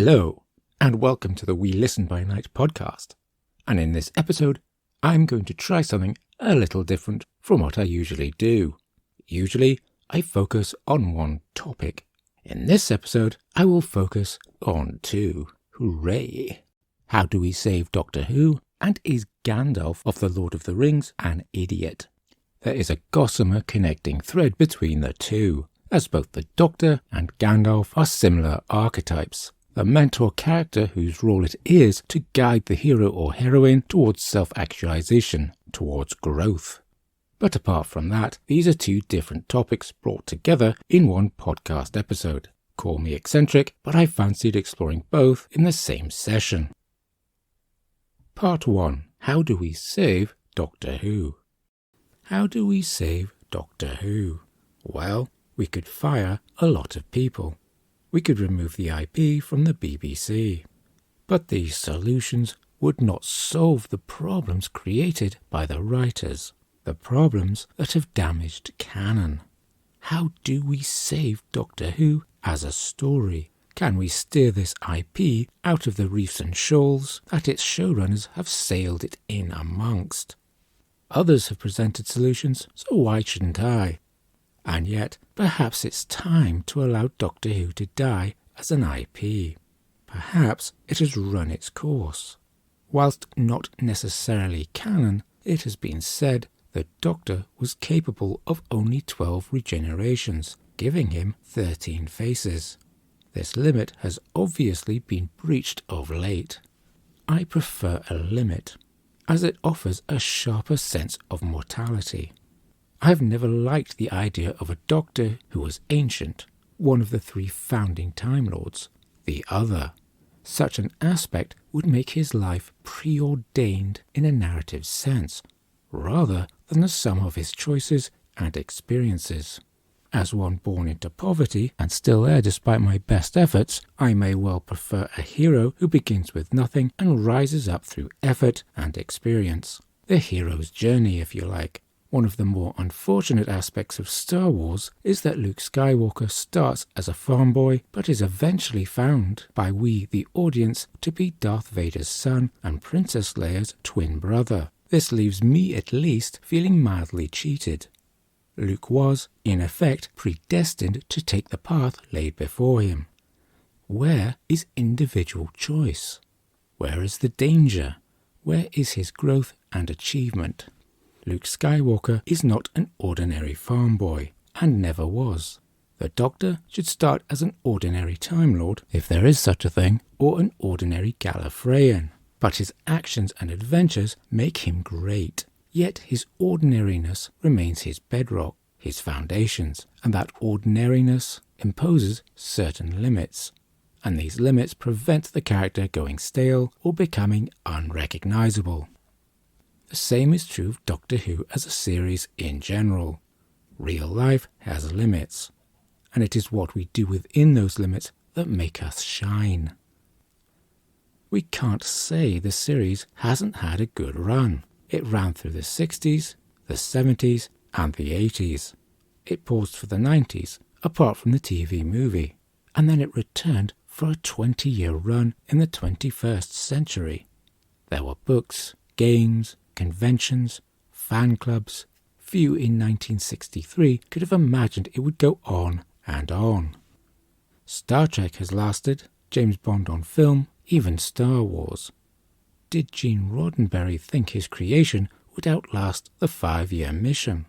Hello, and welcome to the We Listen by Night podcast. And in this episode, I'm going to try something a little different from what I usually do. Usually, I focus on one topic. In this episode, I will focus on two. Hooray! How do we save Doctor Who? And is Gandalf of The Lord of the Rings an idiot? There is a gossamer connecting thread between the two, as both the Doctor and Gandalf are similar archetypes. The mentor character whose role it is to guide the hero or heroine towards self-actualization, towards growth. But apart from that, these are two different topics brought together in one podcast episode. Call me eccentric, but I fancied exploring both in the same session. Part 1. How do we save Doctor Who? How do we save Doctor Who? Well, we could fire a lot of people. We could remove the IP from the BBC. But these solutions would not solve the problems created by the writers, the problems that have damaged canon. How do we save Doctor Who as a story? Can we steer this IP out of the reefs and shoals that its showrunners have sailed it in amongst? Others have presented solutions, so why shouldn't I? And yet, perhaps it's time to allow Doctor Who to die as an IP. Perhaps it has run its course. Whilst not necessarily canon, it has been said the Doctor was capable of only 12 regenerations, giving him 13 faces. This limit has obviously been breached of late. I prefer a limit, as it offers a sharper sense of mortality. I've never liked the idea of a Doctor who was ancient, one of the three founding Time Lords, the other. Such an aspect would make his life preordained in a narrative sense, rather than the sum of his choices and experiences. As one born into poverty and still there despite my best efforts, I may well prefer a hero who begins with nothing and rises up through effort and experience. The hero's journey, if you like. One of the more unfortunate aspects of Star Wars is that Luke Skywalker starts as a farm boy but is eventually found by we, the audience, to be Darth Vader's son and Princess Leia's twin brother. This leaves me at least feeling mildly cheated. Luke was, in effect, predestined to take the path laid before him. Where is individual choice? Where is the danger? Where is his growth and achievement? Luke Skywalker is not an ordinary farm boy, and never was. The Doctor should start as an ordinary Time Lord, if there is such a thing, or an ordinary Gallifreyan. But his actions and adventures make him great. Yet his ordinariness remains his bedrock, his foundations, and that ordinariness imposes certain limits. And these limits prevent the character going stale or becoming unrecognizable. The same is true of Doctor Who as a series in general. Real life has limits, and it is what we do within those limits that make us shine. We can't say the series hasn't had a good run. It ran through the 60s, the 70s, and the 80s. It paused for the 90s, apart from the TV movie, and then it returned for a 20-year run in the 21st century. There were books, games, conventions, fan clubs. Few in 1963 could have imagined it would go on and on. Star Trek has lasted, James Bond on film, even Star Wars. Did Gene Roddenberry think his creation would outlast the 5-year mission?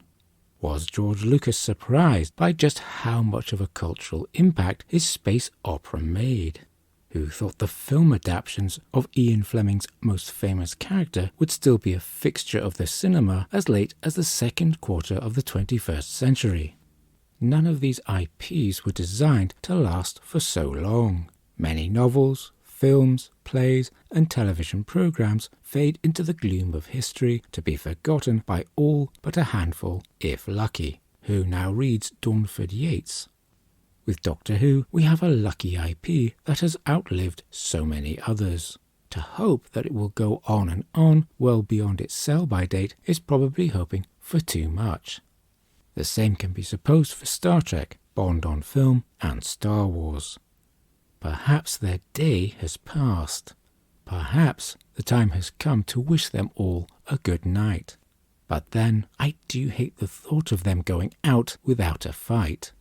Was George Lucas surprised by just how much of a cultural impact his space opera made? Who thought the film adaptations of Ian Fleming's most famous character would still be a fixture of the cinema as late as the second quarter of the 21st century? None of these IPs were designed to last for so long. Many novels, films, plays, and television programs fade into the gloom of history to be forgotten by all but a handful, if lucky. Who now reads Dawnford Yeats? With Doctor Who, we have a lucky IP that has outlived so many others. To hope that it will go on and on well beyond its sell-by date is probably hoping for too much. The same can be supposed for Star Trek, Bond on film, and Star Wars. Perhaps their day has passed. Perhaps the time has come to wish them all a good night. But then I do hate the thought of them going out without a fight.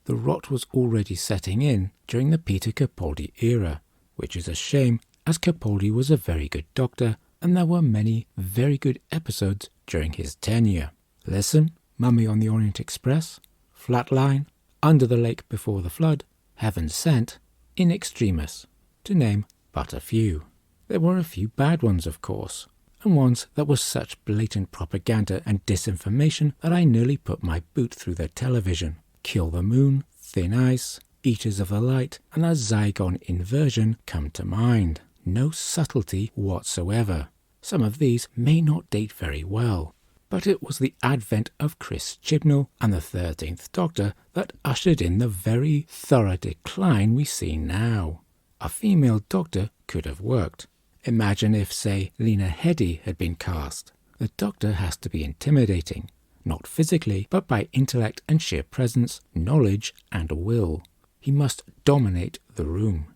The rot was already setting in during the Peter Capaldi era, which is a shame as Capaldi was a very good doctor and there were many very good episodes during his tenure. Listen, Mummy on the Orient Express, Flatline, Under the Lake Before the Flood, Heaven Sent, In Extremis, to name but a few. There were a few bad ones, of course, and ones that were such blatant propaganda and disinformation that I nearly put my boot through their television. Kill the Moon, Thin Ice, Eaters of the Light, and a Zygon inversion come to mind. No subtlety whatsoever. Some of these may not date very well, but it was the advent of Chris Chibnall and the 13th Doctor that ushered in the very thorough decline we see now. A female Doctor could have worked. Imagine if, say, Lena Headey had been cast. The Doctor has to be intimidating, not physically, but by intellect and sheer presence, knowledge and will. He must dominate the room.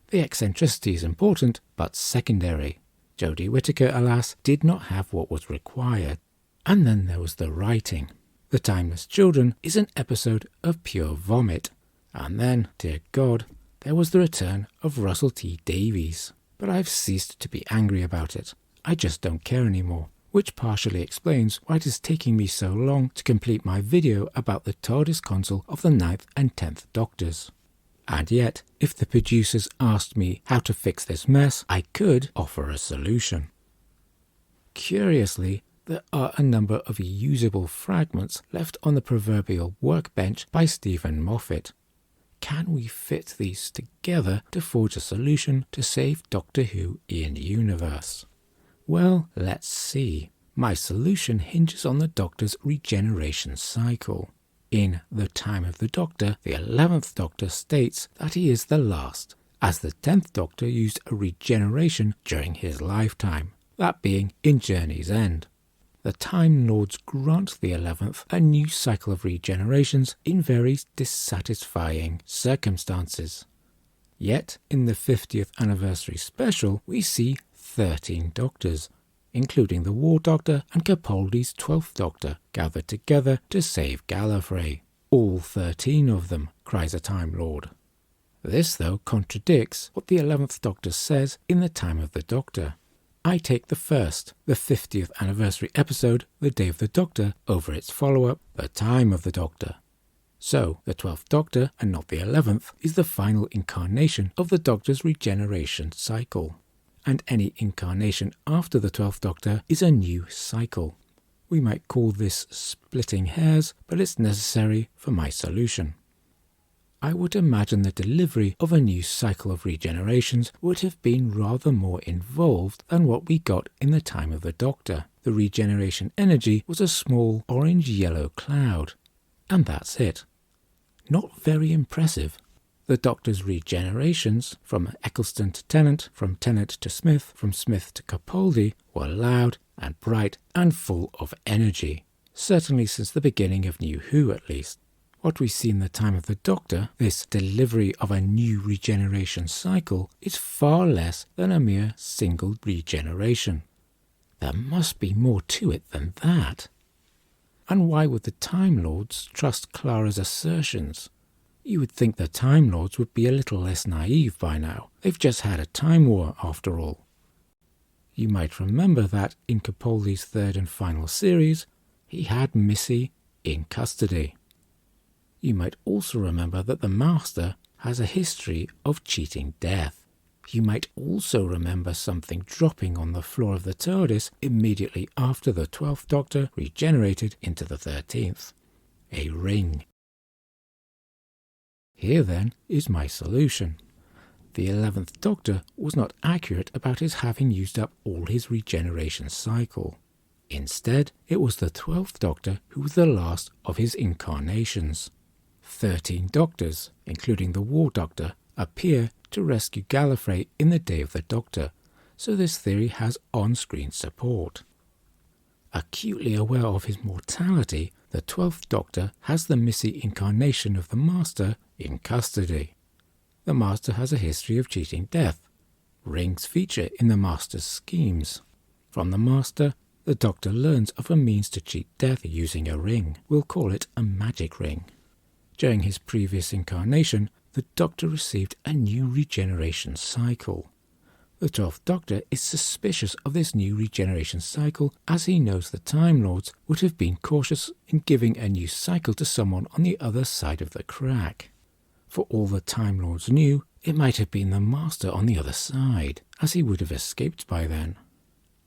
The eccentricity is important, but secondary. Jodie Whittaker, alas, did not have what was required. And then there was the writing. The Timeless Children is an episode of pure vomit. And then, dear God, there was the return of Russell T Davies. But I've ceased to be angry about it. I just don't care anymore, which partially explains why it is taking me so long to complete my video about the TARDIS console of the 9th and 10th Doctors. And yet, if the producers asked me how to fix this mess, I could offer a solution. Curiously, there are a number of usable fragments left on the proverbial workbench by Stephen Moffat. Can we fit these together to forge a solution to save Doctor Who in universe? Well, let's see. My solution hinges on the Doctor's regeneration cycle. In The Time of the Doctor, the 11th Doctor states that he is the last, as the 10th Doctor used a regeneration during his lifetime, that being in Journey's End. The Time Lords grant the 11th a new cycle of regenerations in very dissatisfying circumstances. Yet, in the 50th anniversary special, we see 13 Doctors, including the War Doctor and Capaldi's 12th Doctor, gathered together to save Gallifrey. All 13 of them, cries a Time Lord. This, though, contradicts what the 11th Doctor says in The Time of the Doctor. I take the 50th anniversary episode, The Day of the Doctor, over its follow-up, The Time of the Doctor. So, the 12th Doctor, and not the 11th, is the final incarnation of the Doctor's regeneration cycle. And any incarnation after the 12th Doctor is a new cycle. We might call this splitting hairs, but it's necessary for my solution. I would imagine the delivery of a new cycle of regenerations would have been rather more involved than what we got in The Time of the Doctor. The regeneration energy was a small orange-yellow cloud. And that's it. Not very impressive. The Doctor's regenerations, from Eccleston to Tennant, from Tennant to Smith, from Smith to Capaldi, were loud and bright and full of energy. Certainly since the beginning of New Who, at least. What we see in The Time of the Doctor, this delivery of a new regeneration cycle, is far less than a mere single regeneration. There must be more to it than that. And why would the Time Lords trust Clara's assertions? You would think the Time Lords would be a little less naive by now. They've just had a time war, after all. You might remember that in Capaldi's third and final series, he had Missy in custody. You might also remember that the Master has a history of cheating death. You might also remember something dropping on the floor of the TARDIS immediately after the 12th Doctor regenerated into the 13th. A ring. Here then is my solution. The 11th Doctor was not accurate about his having used up all his regeneration cycle. Instead, it was the 12th Doctor who was the last of his incarnations. 13 Doctors, including the War Doctor, appear to rescue Gallifrey in The Day of the Doctor, so this theory has on-screen support. Acutely aware of his mortality, the 12th Doctor has the Missy incarnation of the Master in custody. The Master has a history of cheating death. Rings feature in the Master's schemes. From the Master, the Doctor learns of a means to cheat death using a ring. We'll call it a magic ring. During his previous incarnation, the Doctor received a new regeneration cycle. The 12th Doctor is suspicious of this new regeneration cycle, as he knows the Time Lords would have been cautious in giving a new cycle to someone on the other side of the crack. For all the Time Lords knew, it might have been the Master on the other side, as he would have escaped by then.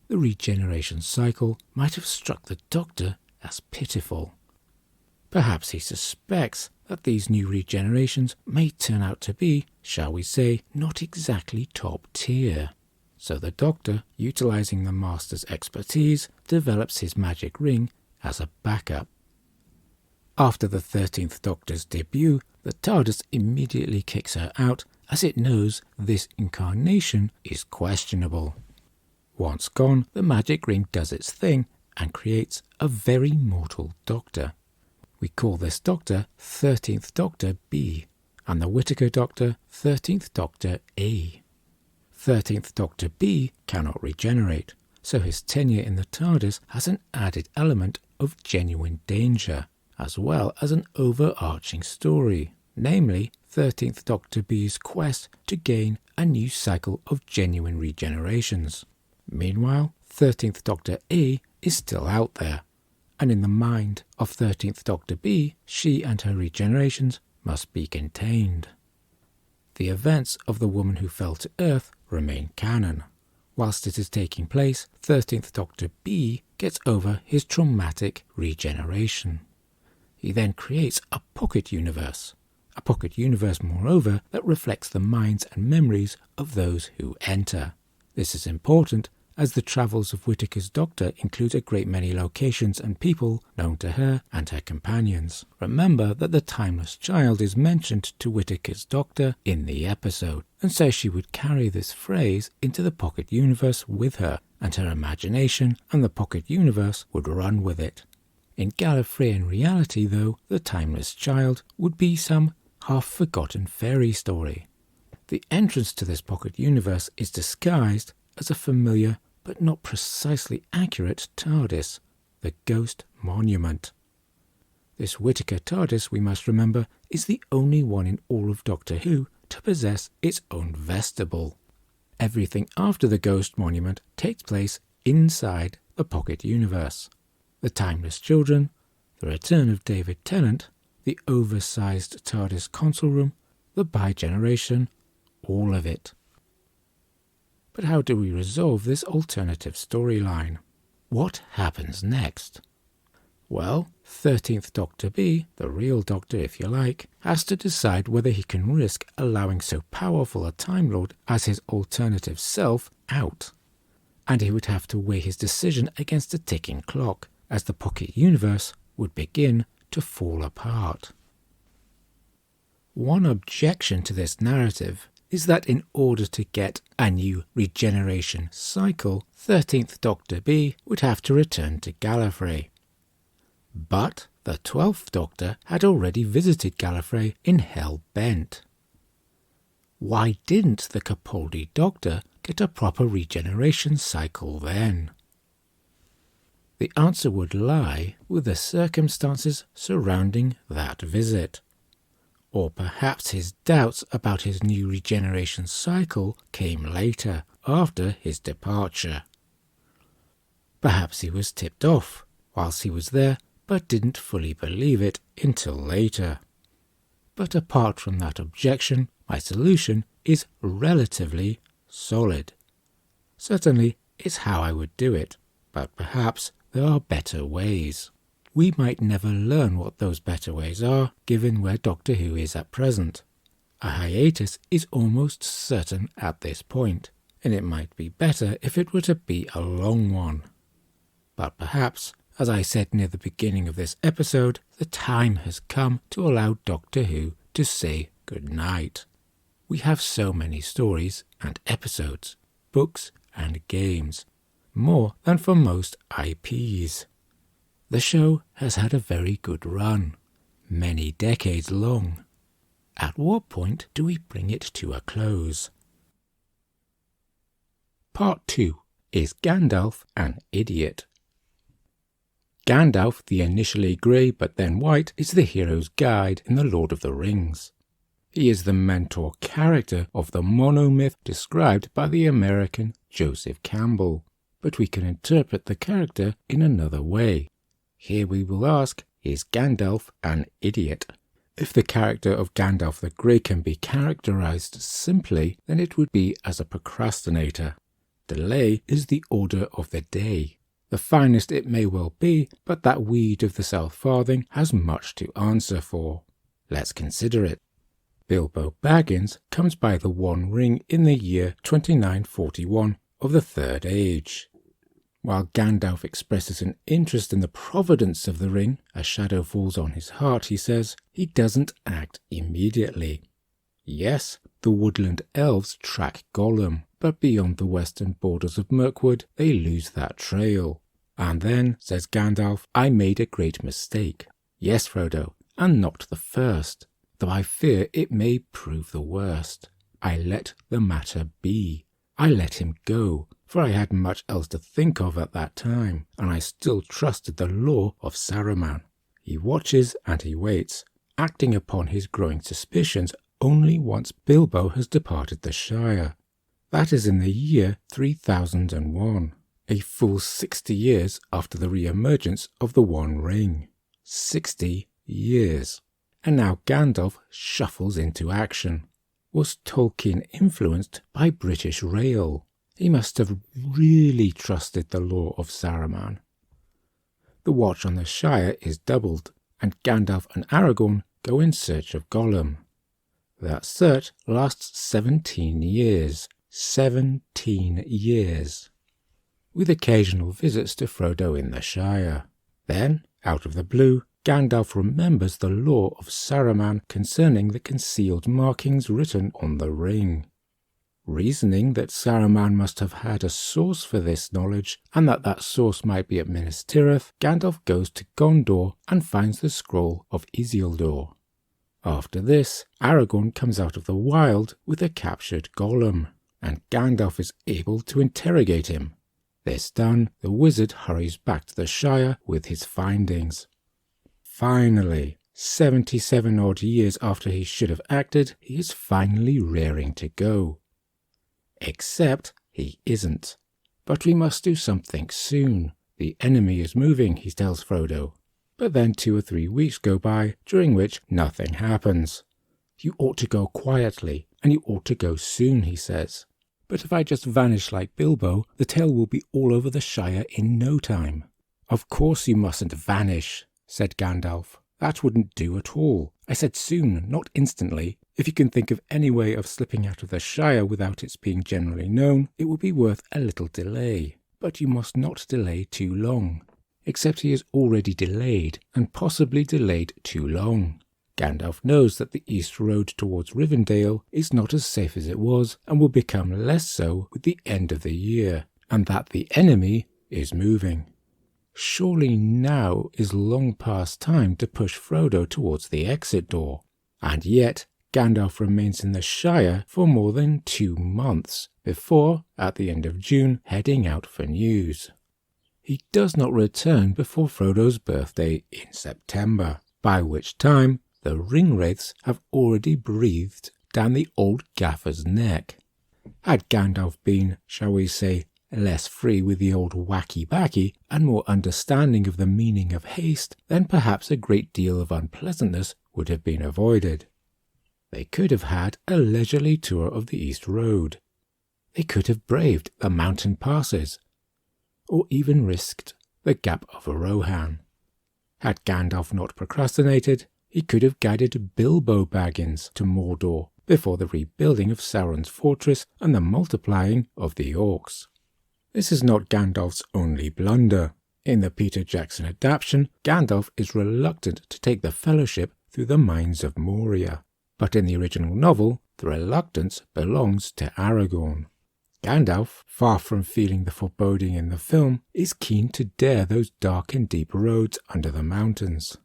The regeneration cycle might have struck the Doctor as pitiful. Perhaps he suspects that these new regenerations may turn out to be, shall we say, not exactly top tier. So the Doctor, utilizing the Master's expertise, develops his magic ring as a backup. After the 13th Doctor's debut, the TARDIS immediately kicks her out as it knows this incarnation is questionable. Once gone, the magic ring does its thing and creates a very mortal Doctor. We call this Doctor 13th Doctor B, and the Whittaker Doctor 13th Doctor A. 13th Doctor B cannot regenerate, so his tenure in the TARDIS has an added element of genuine danger, as well as an overarching story, namely 13th Doctor B's quest to gain a new cycle of genuine regenerations. Meanwhile, 13th Doctor A is still out there, and in the mind of 13th Doctor B, she and her regenerations must be contained. The events of The Woman Who Fell to Earth remain canon. Whilst it is taking place, 13th Doctor B gets over his traumatic regeneration. He then creates a pocket universe moreover that reflects the minds and memories of those who enter. This is important as the travels of Whittaker's Doctor include a great many locations and people known to her and her companions. Remember that the timeless child is mentioned to Whittaker's Doctor in the episode, and so she would carry this phrase into the pocket universe with her, and her imagination and the pocket universe would run with it. In Gallifreyan reality, though, the timeless child would be some half-forgotten fairy story. The entrance to this pocket universe is disguised as a familiar but not precisely accurate TARDIS, the Ghost Monument. This Whittaker TARDIS, we must remember, is the only one in all of Doctor Who to possess its own vestibule. Everything after the Ghost Monument takes place inside the pocket universe. The Timeless Children, the return of David Tennant, the oversized TARDIS console room, the bi-generation, all of it. But how do we resolve this alternative storyline? What happens next? Well, 13th Doctor B, the real Doctor if you like, has to decide whether he can risk allowing so powerful a Time Lord as his alternative self out. And he would have to weigh his decision against a ticking clock, as the pocket universe would begin to fall apart. One objection to this narrative is that in order to get a new regeneration cycle, 13th Doctor B would have to return to Gallifrey. But the 12th Doctor had already visited Gallifrey in Hell Bent. Why didn't the Capaldi Doctor get a proper regeneration cycle then? The answer would lie with the circumstances surrounding that visit. Or perhaps his doubts about his new regeneration cycle came later, after his departure. Perhaps he was tipped off whilst he was there, but didn't fully believe it until later. But apart from that objection, my solution is relatively solid. Certainly, it's how I would do it, but perhaps there are better ways. We might never learn what those better ways are, given where Doctor Who is at present. A hiatus is almost certain at this point, and it might be better if it were to be a long one. But perhaps, as I said near the beginning of this episode, the time has come to allow Doctor Who to say goodnight. We have so many stories and episodes, books and games, more than for most IPs. The show has had a very good run, many decades long. At what point do we bring it to a close? Part 2. Is Gandalf an idiot? Gandalf, the initially grey but then white, is the hero's guide in The Lord of the Rings. He is the mentor character of the monomyth described by the American Joseph Campbell, but we can interpret the character in another way. Here we will ask, is Gandalf an idiot? If the character of Gandalf the Grey can be characterized simply, then it would be as a procrastinator. Delay is the order of the day. The finest it may well be, but that weed of the South Farthing has much to answer for. Let's consider it. Bilbo Baggins comes by the One Ring in the year 2941 of the Third Age. While Gandalf expresses an interest in the providence of the ring, a shadow falls on his heart, he says, he doesn't act immediately. Yes, the woodland elves track Gollum, but beyond the western borders of Mirkwood, they lose that trail. And then, says Gandalf, I made a great mistake. Yes, Frodo, and not the first, though I fear it may prove the worst. I let the matter be. I let him go, for I had much else to think of at that time, and I still trusted the law of Saruman. He watches and he waits, acting upon his growing suspicions only once Bilbo has departed the Shire. That is in the year 3001, a full 60 years after the re-emergence of the One Ring. 60 years. And now Gandalf shuffles into action. Was Tolkien influenced by British Rail? He must have really trusted the law of Saruman. The watch on the Shire is doubled, and Gandalf and Aragorn go in search of Gollum. That search lasts 17 years. 17 years. With occasional visits to Frodo in the Shire. Then, out of the blue, Gandalf remembers the law of Saruman concerning the concealed markings written on the ring. Reasoning that Saruman must have had a source for this knowledge, and that source might be at Minas Tirith, Gandalf goes to Gondor and finds the scroll of Isildur. After this, Aragorn comes out of the wild with a captured Gollum, and Gandalf is able to interrogate him. This done, the wizard hurries back to the Shire with his findings. Finally, 77 odd years after he should have acted, he is finally raring to go. Except he isn't. But we must do something soon. The enemy is moving, he tells Frodo. But then 2 or 3 weeks go by, during which nothing happens. You ought to go quietly, and you ought to go soon, he says. But if I just vanish like Bilbo, the tale will be all over the Shire in no time. Of course you mustn't vanish, said Gandalf. That wouldn't do at all. I said soon, not instantly. If you can think of any way of slipping out of the Shire without its being generally known, it would be worth a little delay. But you must not delay too long. Except he is already delayed, and possibly delayed too long. Gandalf knows that the east road towards Rivendell is not as safe as it was, and will become less so with the end of the year, and that the enemy is moving. Surely now is long past time to push Frodo towards the exit door. And yet Gandalf remains in the Shire for more than 2 months, before, at the end of June, heading out for news. He does not return before Frodo's birthday in September, by which time the ringwraiths have already breathed down the old gaffer's neck. Had Gandalf been, shall we say, less free with the old wacky-backy and more understanding of the meaning of haste, then perhaps a great deal of unpleasantness would have been avoided. They could have had a leisurely tour of the East Road. They could have braved the mountain passes, or even risked the Gap of Rohan. Had Gandalf not procrastinated, he could have guided Bilbo Baggins to Mordor before the rebuilding of Sauron's fortress and the multiplying of the orcs. This is not Gandalf's only blunder. In the Peter Jackson adaptation, Gandalf is reluctant to take the Fellowship through the mines of Moria, but in the original novel, the reluctance belongs to Aragorn. Gandalf, far from feeling the foreboding in the film, is keen to dare those dark and deep roads under the mountains.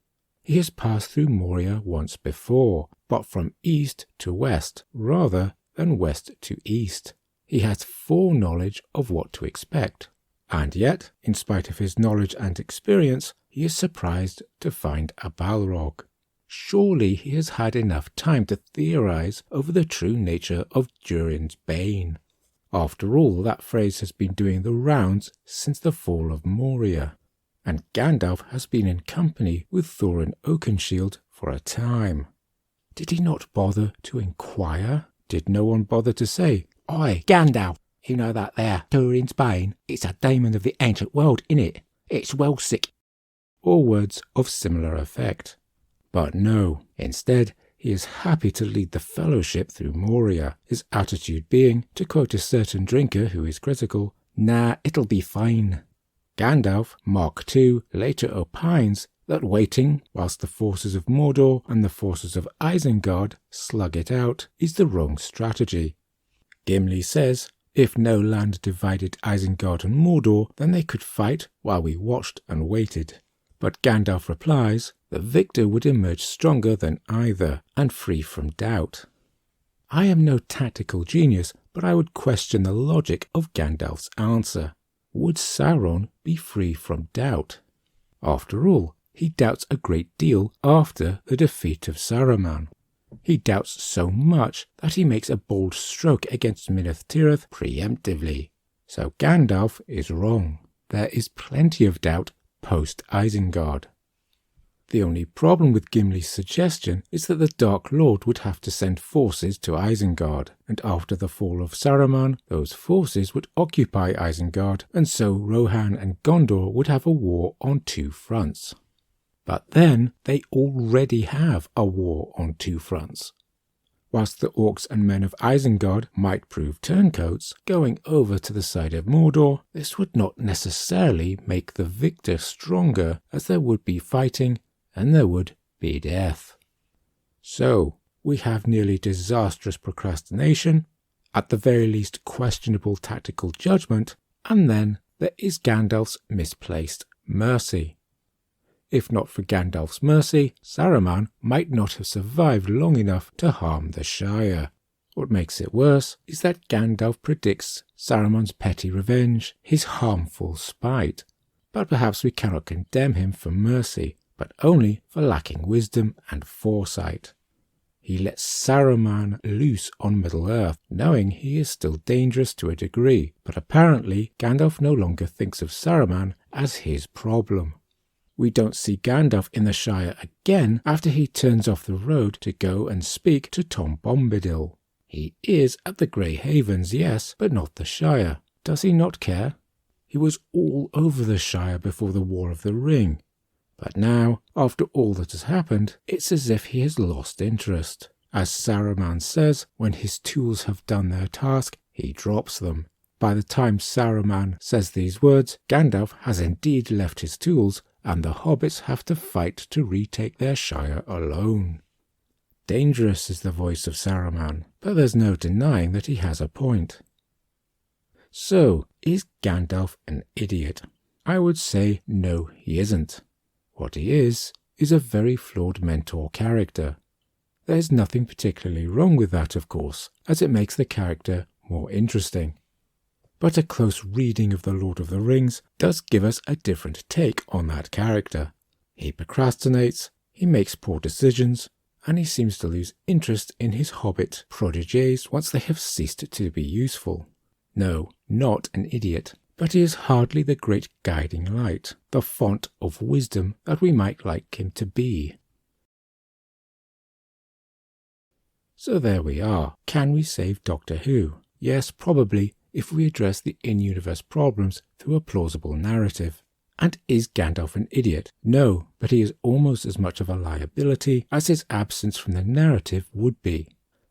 He has passed through Moria once before, but from east to west rather than west to east. He has foreknowledge of what to expect. And yet, in spite of his knowledge and experience, he is surprised to find a Balrog. Surely he has had enough time to theorize over the true nature of Durin's Bane. After all, that phrase has been doing the rounds since the fall of Moria, and Gandalf has been in company with Thorin Oakenshield for a time. Did he not bother to inquire? Did no one bother to say, "Oi, Gandalf, you know that there Durin's Bane? It's a demon of the ancient world, innit? It's well sick," or words of similar effect. But no, instead, he is happy to lead the fellowship through Moria, his attitude being, to quote a certain drinker who is critical, "Nah, it'll be fine." Gandalf, Mark II, later opines that waiting whilst the forces of Mordor and the forces of Isengard slug it out is the wrong strategy. Gimli says, if no land divided Isengard and Mordor, then they could fight while we watched and waited. But Gandalf replies, the victor would emerge stronger than either, and free from doubt. I am no tactical genius, but I would question the logic of Gandalf's answer. Would Sauron be free from doubt? After all, he doubts a great deal after the defeat of Saruman. He doubts so much that he makes a bold stroke against Minas Tirith preemptively. So Gandalf is wrong. There is plenty of doubt post-Isengard. The only problem with Gimli's suggestion is that the Dark Lord would have to send forces to Isengard, and after the fall of Saruman, those forces would occupy Isengard, and so Rohan and Gondor would have a war on two fronts. But then they already have a war on two fronts. Whilst the orcs and men of Isengard might prove turncoats, going over to the side of Mordor, this would not necessarily make the victor stronger, as there would be fighting and there would be death. So, we have nearly disastrous procrastination, at the very least questionable tactical judgment, and then there is Gandalf's misplaced mercy. If not for Gandalf's mercy, Saruman might not have survived long enough to harm the Shire. What makes it worse is that Gandalf predicts Saruman's petty revenge, his harmful spite. But perhaps we cannot condemn him for mercy, but only for lacking wisdom and foresight. He lets Saruman loose on Middle-earth, knowing he is still dangerous to a degree, but apparently Gandalf no longer thinks of Saruman as his problem. We don't see Gandalf in the Shire again after he turns off the road to go and speak to Tom Bombadil. He is at the Grey Havens, yes, but not the Shire. Does he not care? He was all over the Shire before the War of the Ring. But now, after all that has happened, it's as if he has lost interest. As Saruman says, when his tools have done their task, he drops them. By the time Saruman says these words, Gandalf has indeed left his tools, and the hobbits have to fight to retake their Shire alone. Dangerous is the voice of Saruman, but there's no denying that he has a point. So, is Gandalf an idiot? I would say no, he isn't. What he is a very flawed mentor character. There's nothing particularly wrong with that, of course, as it makes the character more interesting. But a close reading of The Lord of the Rings does give us a different take on that character. He procrastinates, he makes poor decisions, and he seems to lose interest in his hobbit protégés once they have ceased to be useful. No, not an idiot, but he is hardly the great guiding light, the font of wisdom that we might like him to be. So there we are. Can we save Doctor Who? Yes, probably, if we address the in-universe problems through a plausible narrative. And is Gandalf an idiot? No, but he is almost as much of a liability as his absence from the narrative would be.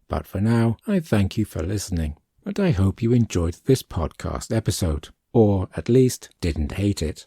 But for now, I thank you for listening, and I hope you enjoyed this podcast episode, or at least didn't hate it.